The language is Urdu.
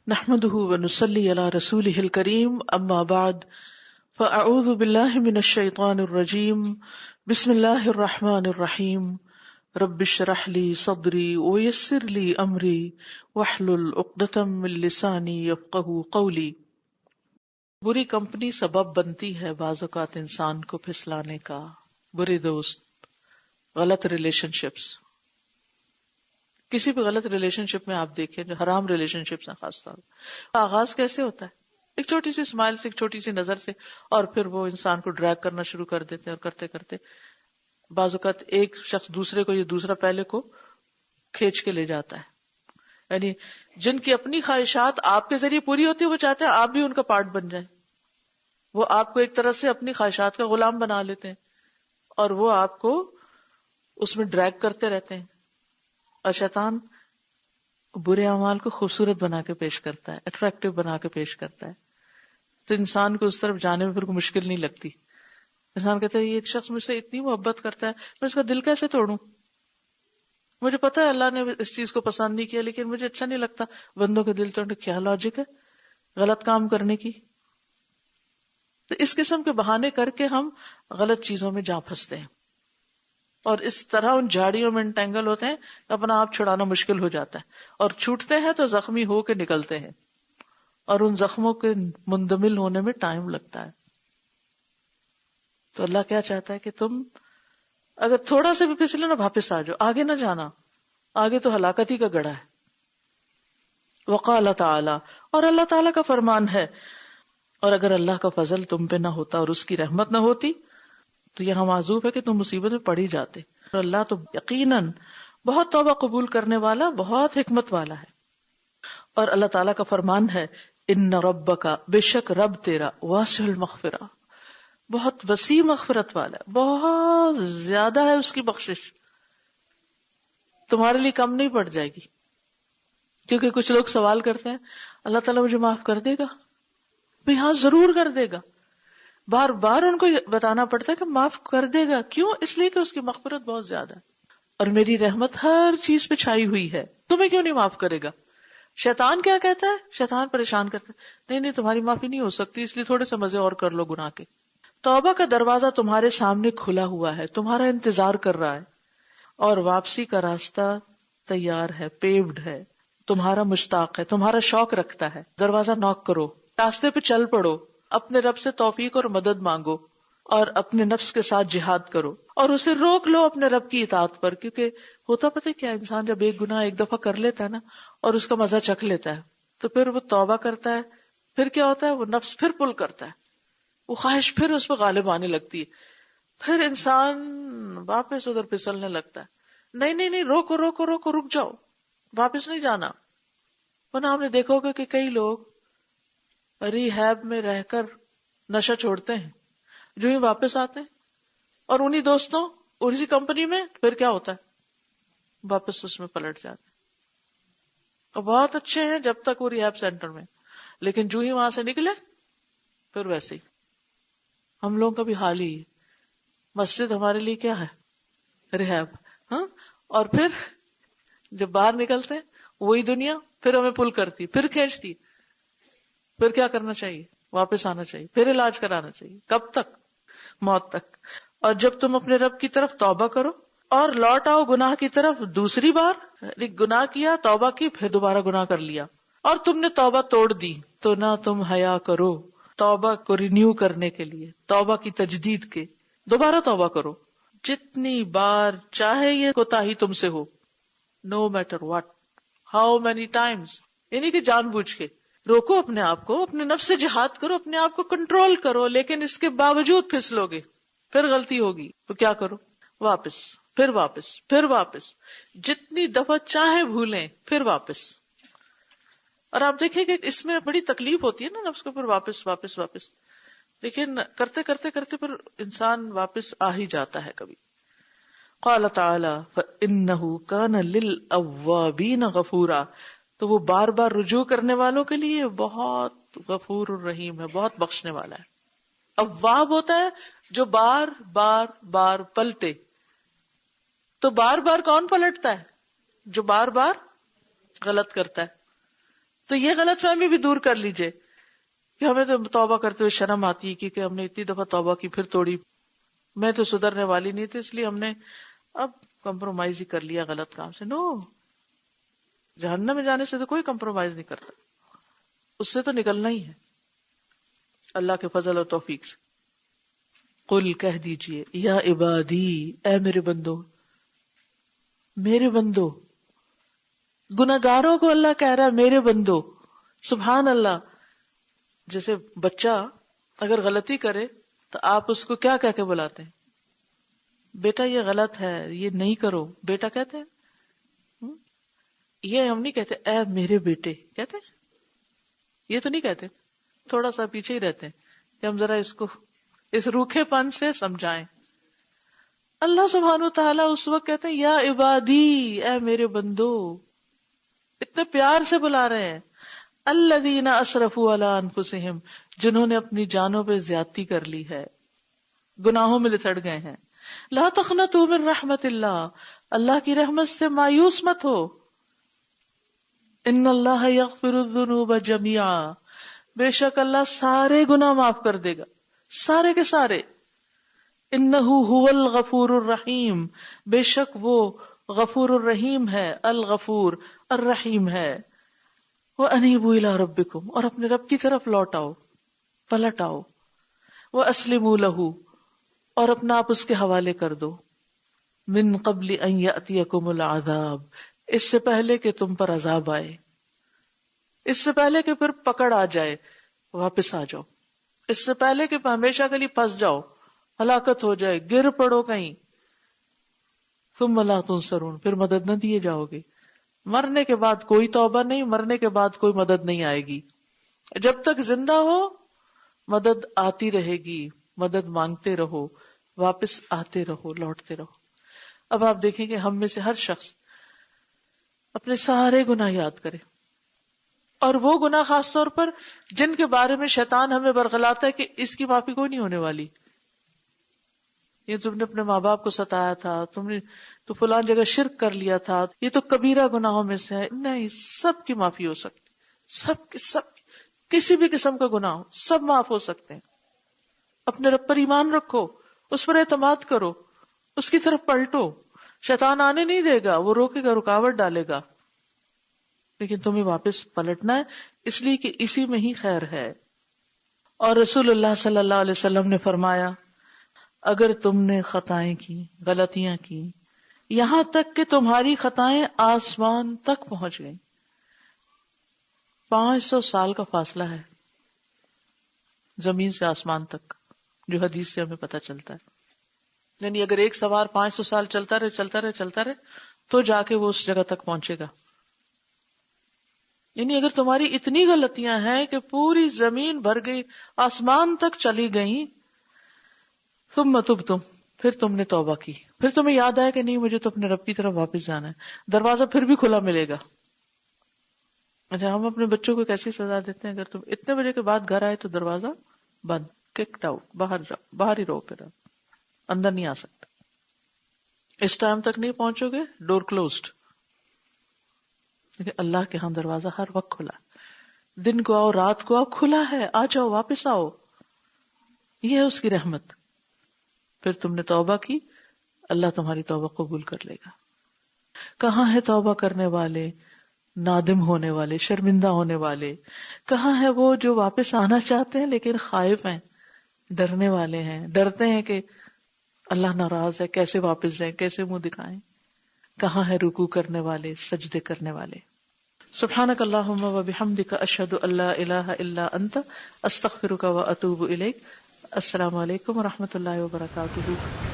نحمده ونصلي على رسوله الكريم اما بعد فاعوذ بالله من الشيطان الرجيم بسم الله الرحمن الرحيم رب اشرح لي صدري ويسر لي امري واحلل عقدة من لساني يفقهوا قولي. بری کمپنی سبب بنتی ہے بعض اوقات انسان کو پھسلانے کا. برے دوست، غلط ریلیشن شپس. کسی بھی غلط ریلیشن شپ میں آپ دیکھیں، جو حرام ریلیشن شپس ہیں خاص طور پر، آغاز کیسے ہوتا ہے؟ ایک چھوٹی سی اسمائل سے، ایک چھوٹی سی نظر سے، اور پھر وہ انسان کو ڈریگ کرنا شروع کر دیتے ہیں، اور کرتے کرتے بعض اوقات ایک شخص دوسرے کو یا دوسرا پہلے کو کھینچ کے لے جاتا ہے. یعنی جن کی اپنی خواہشات آپ کے ذریعے پوری ہوتی ہے، وہ چاہتے ہیں آپ بھی ان کا پارٹ بن جائیں. وہ آپ کو ایک طرح سے اپنی خواہشات کا غلام بنا لیتے ہیں، اور وہ آپ کو اس میں ڈریگ کرتے رہتے ہیں. اور شیطان برے اعمال کو خوبصورت بنا کے پیش کرتا ہے، اٹریکٹیو بنا کے پیش کرتا ہے، تو انسان کو اس طرف جانے میں پھر کوئی مشکل نہیں لگتی. انسان کہتا ہے یہ شخص مجھ سے اتنی محبت کرتا ہے، میں اس کا دل کیسے توڑوں؟ مجھے پتا ہے اللہ نے اس چیز کو پسند نہیں کیا، لیکن مجھے اچھا نہیں لگتا بندوں کے دل توڑنے. کیا لاجک ہے غلط کام کرنے کی؟ تو اس قسم کے بہانے کر کے ہم غلط چیزوں میں جا پھنستے ہیں، اور اس طرح ان جھاڑیوں میں انٹینگل ہوتے ہیں، اپنا آپ چھڑانا مشکل ہو جاتا ہے، اور چھوٹتے ہیں تو زخمی ہو کے نکلتے ہیں، اور ان زخموں کے مندمل ہونے میں ٹائم لگتا ہے. تو اللہ کیا چاہتا ہے کہ تم اگر تھوڑا سا بھی پھسلے نا، واپس آ جاؤ، آگے نہ جانا، آگے تو ہلاکت ہی کا گڑھا ہے. وقال تعالی، اور اللہ تعالیٰ کا فرمان ہے، اور اگر اللہ کا فضل تم پہ نہ ہوتا اور اس کی رحمت نہ ہوتی تو یہاں معذوف ہے کہ تم مصیبت میں پڑ ہی جاتے. اور اللہ تو یقیناً بہت توبہ قبول کرنے والا، بہت حکمت والا ہے. اور اللہ تعالیٰ کا فرمان ہے، ان ربک، بے شک رب تیرا، واسع المغفرہ، بہت وسیع مغفرت والا ہے، بہت زیادہ ہے اس کی بخشش، تمہارے لیے کم نہیں پڑ جائے گی. کیونکہ کچھ لوگ سوال کرتے ہیں اللہ تعالیٰ مجھے معاف کر دے گا؟ بھئی ہاں ضرور کر دے گا. بار بار ان کو بتانا پڑتا ہے کہ معاف کر دے گا. کیوں؟ اس لیے کہ اس کی مغفرت بہت زیادہ ہے، اور میری رحمت ہر چیز پہ چھائی ہوئی ہے. تمہیں کیوں نہیں معاف کرے گا؟ شیطان کیا کہتا ہے؟ شیطان پریشان کرتا ہے، نہیں تمہاری معافی نہیں ہو سکتی، اس لیے تھوڑے سے مزے اور کر لو گناہ کے. توبہ کا دروازہ تمہارے سامنے کھلا ہوا ہے، تمہارا انتظار کر رہا ہے، اور واپسی کا راستہ تیار ہے، پیوڈ ہے، تمہارا مشتاق ہے، تمہارا شوق رکھتا ہے. دروازہ نوک کرو، راستے پہ چل پڑو، اپنے رب سے توفیق اور مدد مانگو، اور اپنے نفس کے ساتھ جہاد کرو، اور اسے روک لو اپنے رب کی اطاعت پر. کیونکہ ہوتا پتہ کیا، انسان جب ایک گناہ ایک دفعہ کر لیتا ہے نا، اور اس کا مزہ چکھ لیتا ہے، تو پھر وہ توبہ کرتا ہے، پھر کیا ہوتا ہے، وہ نفس پھر پل کرتا ہے، وہ خواہش پھر اس پہ غالب آنے لگتی ہے، پھر انسان واپس ادھر پھسلنے لگتا ہے. نہیں، روکو، رک جاؤ، واپس نہیں جانا. ورنہ ہم نے دیکھا ہوگا کہ کئی لوگ ریہیب میں رہ کر نشہ چھوڑتے ہیں، جو ہی واپس آتے ہیں اور انہی دوستوں اور اسی کمپنی میں، پھر کیا ہوتا ہے، واپس اس میں پلٹ جاتے ہیں. اور بہت اچھے ہیں جب تک وہ ریہیب سینٹر میں، لیکن جو ہی وہاں سے نکلے پھر ویسے ہی. ہم لوگوں کا بھی حال ہی ہے. مسجد ہمارے لیے کیا ہے؟ ریہیب. ہاں، اور پھر جب باہر نکلتے ہیں وہی دنیا پھر ہمیں پل کرتی، پھر کھینچتی. پھر کیا کرنا چاہیے؟ واپس آنا چاہیے، پھر علاج کرانا چاہیے. کب تک؟ موت تک. اور جب تم اپنے رب کی طرف توبہ کرو اور لوٹ آؤ گناہ کی طرف دوسری بار، یعنی گناہ کیا، توبہ کی، پھر دوبارہ گناہ کر لیا، اور تم نے توبہ توڑ دی، تو نہ تم حیا کرو توبہ کو رینیو کرنے کے لیے، توبہ کی تجدید کے. دوبارہ توبہ کرو جتنی بار چاہے یہ کوتاہی تم سے ہو، no matter what, how many times. یعنی کہ جان بوجھ کے روکو اپنے آپ کو، اپنے نفس سے جہاد کرو، اپنے آپ کو کنٹرول کرو، لیکن اس کے باوجود پھسلو گے، پھر غلطی ہوگی تو کیا کرو؟ واپس، پھر واپس، پھر واپس، جتنی دفعہ چاہے بھولیں، پھر واپس. اور آپ دیکھیں کہ اس میں بڑی تکلیف ہوتی ہے نا نفس کو، پھر واپس واپس واپس، لیکن کرتے کرتے کرتے پھر انسان واپس آ ہی جاتا ہے کبھی. قال تعالی فَإِنَّهُ كَانَ لِلْأَوَّابِينَ غَفُورًا، تو وہ بار بار رجوع کرنے والوں کے لیے بہت غفور الرحیم ہے، بہت بخشنے والا ہے. اواب ہوتا ہے جو بار بار بار پلٹے. تو بار بار کون پلٹتا ہے؟ جو بار بار غلط کرتا ہے. تو یہ غلط فہمی بھی دور کر لیجئے کہ ہمیں تو توبہ کرتے ہوئے شرم آتی ہے کیونکہ ہم نے اتنی دفعہ توبہ کی پھر توڑی، میں تو سدھرنے والی نہیں تھی اس لیے ہم نے اب کمپرومائز ہی کر لیا غلط کام سے. نو، جہنم میں جانے سے تو کوئی کمپرومائز نہیں کرتا، اس سے تو نکلنا ہی ہے اللہ کے فضل و توفیق سے. قل کہہ دیجئے یا عبادی، اے میرے بندو، میرے بندو. گناہگاروں کو اللہ کہہ رہا ہے میرے بندو. سبحان اللہ. جیسے بچہ اگر غلطی کرے تو آپ اس کو کیا کہہ کے بلاتے ہیں؟ بیٹا یہ غلط ہے، یہ نہیں کرو، بیٹا کہتے ہیں. یہ ہم نہیں کہتے اے میرے بیٹے، کہتے ہیں؟ یہ تو نہیں کہتے، تھوڑا سا پیچھے ہی رہتے ہیں کہ ہم ذرا اس کو اس روکھے پن سے سمجھائیں. اللہ سبحانہ وتعالیٰ اس وقت کہتے ہیں یا عبادی، اے میرے بندو. اتنے پیار سے بلا رہے ہیں. الذین اسرفوا علی انفسہم، جنہوں نے اپنی جانوں پہ زیادتی کر لی ہے، گناہوں میں لتڑ گئے ہیں. لا تقنطوا من رحمت اللہ، اللہ کی رحمت سے مایوس مت ہو. ان اللہ یغفر الذنوب جميعا، بے شک اللہ سارے گناہ معاف کر دے گا، سارے کے سارے. انہ هو الغفور الرحیم، بے شک وہ غفور الرحیم ہے، الغفور الرحیم ہے. وَأَنِيبُوا إِلَىٰ رَبِّكُمْ، اور اپنے رب کی طرف لوٹ آؤ، پلٹ آؤ. وَأَسْلِمُوا لَهُ، اور اپنا آپ اس کے حوالے کر دو. مِن قبل ان یأتیکم العذاب، اس سے پہلے کہ تم پر عذاب آئے، اس سے پہلے کہ پھر پکڑ آ جائے، واپس آ جاؤ. اس سے پہلے کہ ہمیشہ کے لیے پھنس جاؤ، ہلاکت ہو جائے، گر پڑو کہیں. ثم لا تنصرون، پھر مدد نہ دیے جاؤ گے. مرنے کے بعد کوئی توبہ نہیں، مرنے کے بعد کوئی مدد نہیں آئے گی. جب تک زندہ ہو مدد آتی رہے گی، مدد مانگتے رہو، واپس آتے رہو، لوٹتے رہو. اب آپ دیکھیں کہ ہم میں سے ہر شخص اپنے سارے گناہ یاد کرے، اور وہ گناہ خاص طور پر جن کے بارے میں شیطان ہمیں برغلاتا ہے کہ اس کی معافی کوئی نہیں ہونے والی. یہ تم نے اپنے ماں باپ کو ستایا تھا، تم نے تو فلان جگہ شرک کر لیا تھا، یہ تو کبیرہ گناہوں میں سے ہے. نہیں، سب کی معافی ہو سکتی، سب کسی بھی قسم کا گناہ ہو، سب معاف ہو سکتے ہیں. اپنے رب پر ایمان رکھو، اس پر اعتماد کرو، اس کی طرف پلٹو. شیطان آنے نہیں دے گا، وہ روکے گا، رکاوٹ ڈالے گا، لیکن تمہیں واپس پلٹنا ہے، اس لیے کہ اسی میں ہی خیر ہے. اور رسول اللہ صلی اللہ علیہ وسلم نے فرمایا اگر تم نے خطائیں کی، غلطیاں کی، یہاں تک کہ تمہاری خطائیں آسمان تک پہنچ گئیں، 500 سال کا فاصلہ ہے زمین سے آسمان تک، جو حدیث سے ہمیں پتہ چلتا ہے. یعنی اگر ایک سوار 500 سال چلتا رہے تو جا کے وہ اس جگہ تک پہنچے گا. یعنی اگر تمہاری اتنی غلطیاں ہیں کہ پوری زمین بھر گئی، آسمان تک چلی گئیں، ثم تبتم، پھر تم نے توبہ کی، پھر تمہیں یاد آیا کہ نہیں مجھے تو اپنے رب کی طرف واپس جانا ہے، دروازہ پھر بھی کھلا ملے گا. اچھا، ہم اپنے بچوں کو کیسی سزا دیتے ہیں؟ اگر تم اتنے بجے کے بعد گھر آئے تو دروازہ بند، ککڈ آؤٹ، باہر جاؤ، باہر ہی رہو، پھر اندر نہیں آ سکتا. اس ٹائم تک نہیں پہنچو گے، ڈور کلوزڈ. لیکن اللہ کے ہاں دروازہ ہر وقت کھلا، دن کو آؤ رات کو آؤ، کھلا ہے، آ جاؤ، واپس آؤ. یہ ہے اس کی رحمت. پھر تم نے توبہ کی، اللہ تمہاری توبہ قبول کر لے گا. کہاں ہے توبہ کرنے والے، نادم ہونے والے، شرمندہ ہونے والے؟ کہاں ہے وہ جو واپس آنا چاہتے ہیں لیکن خائف ہیں، ڈرنے والے ہیں، ڈرتے ہیں کہ اللہ ناراض ہے، کیسے واپس جائیں، کیسے منہ دکھائیں؟ کہاں ہے رکوع کرنے والے، سجدے کرنے والے؟ سبحانک اللہم و بحمدک، اشہد ان لا الہ الا انت، استغفرک و اتوب الیک. السلام علیکم و رحمۃ اللہ وبرکاتہ.